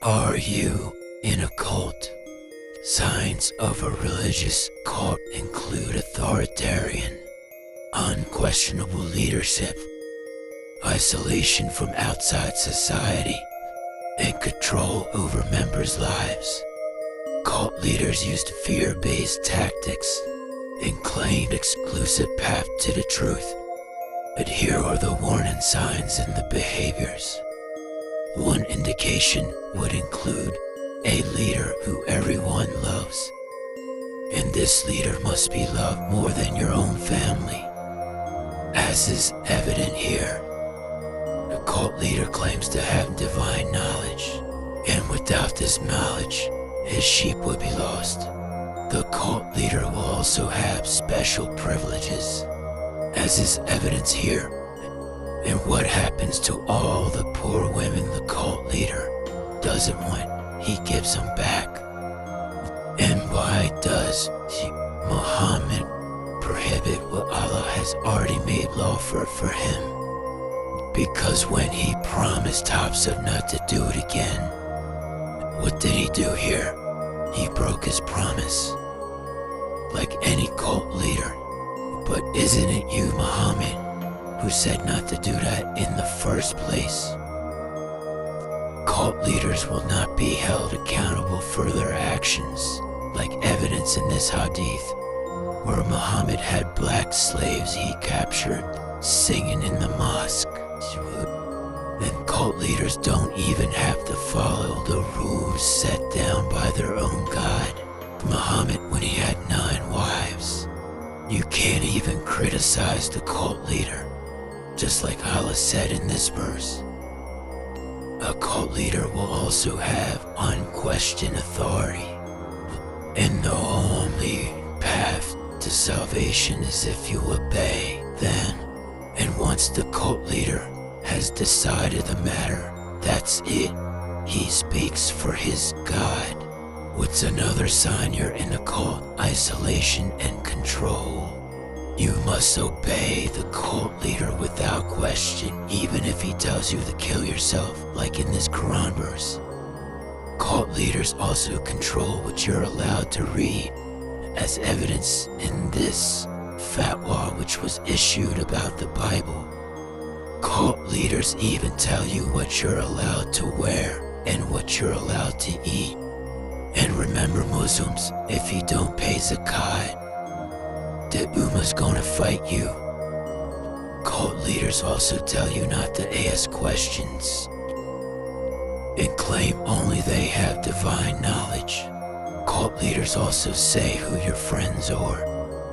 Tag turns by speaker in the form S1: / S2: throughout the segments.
S1: Are you in a cult? Signs of a religious cult include authoritarian, unquestionable leadership, isolation from outside society, and control over members' lives. Cult leaders used fear-based tactics and claimed exclusive path to the truth. But here are the warning signs in the behaviors. One indication would include a leader who everyone loves. And this leader must be loved more than your own family. As is evident here, the cult leader claims to have divine knowledge, and without this knowledge, his sheep would be lost. The cult leader will also have special privileges, as is evidence here. And what happens to all the poor women the cult leader doesn't want, he gives them back. And why does Muhammad prohibit what Allah has already made lawful for him? Because when he promised Hafsa not to do it again, what did he do here? He broke his promise, like any cult leader. But isn't it you, Muhammad, who said not to do that in the first place? Cult leaders will not be held accountable for their actions, like evidence in this hadith, where Muhammad had black slaves he captured singing in the mosque. And cult leaders don't even have to follow the rules set down by their own God. Muhammad, when he had 9 wives, you can't even criticize the cult leader, just like Allah said in this verse. A cult leader will also have unquestioned authority, and the only path to salvation is if you obey them. And once the cult leader has decided the matter, that's it. He speaks for his God. What's another sign you're in a cult? Isolation and control. You must obey the cult leader without question, even if he tells you to kill yourself, like in this Quran verse. Cult leaders also control what you're allowed to read, as evidence in this fatwa which was issued about the Bible. Cult leaders even tell you what you're allowed to wear and what you're allowed to eat. And remember, Muslims, if you don't pay zakat, the Ummah's gonna fight you. Cult leaders also tell you not to ask questions and claim only they have divine knowledge. Cult leaders also say who your friends are,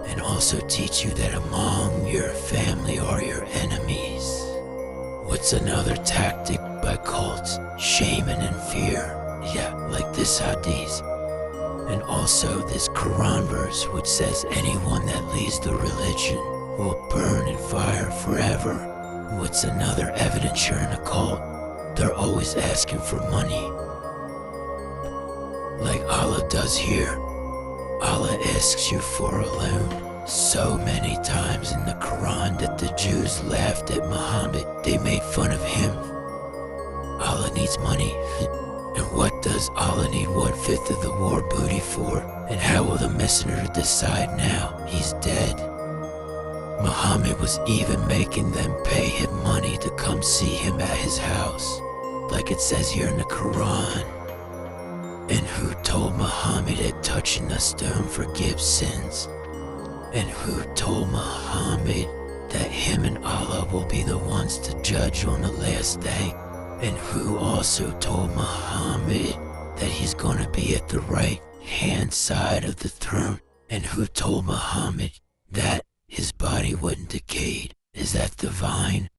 S1: and also teach you that among your family are your enemies. What's another tactic by cults? Shaming and fear. Yeah, like this hadith. And also this Quran verse which says anyone that leaves the religion will burn in fire forever. What's another evidence you're in a cult? They're always asking for money, like Allah does here. Allah asks you for a loan so many times in the Quran that the Jews laughed at Muhammad. They made fun of him. Allah needs money. And what does Allah need 1/5 of the war booty for? And how will the messenger decide now? He's dead. Muhammad was even making them pay him money to come see him at his house, like it says here in the Quran. And who told Muhammad that touching the stone forgives sins? And who told Muhammad that him and Allah will be the ones to judge on the last day? And who also told Muhammad that he's gonna be at the right hand side of the throne? And who told Muhammad that his body wouldn't decay? Is that divine?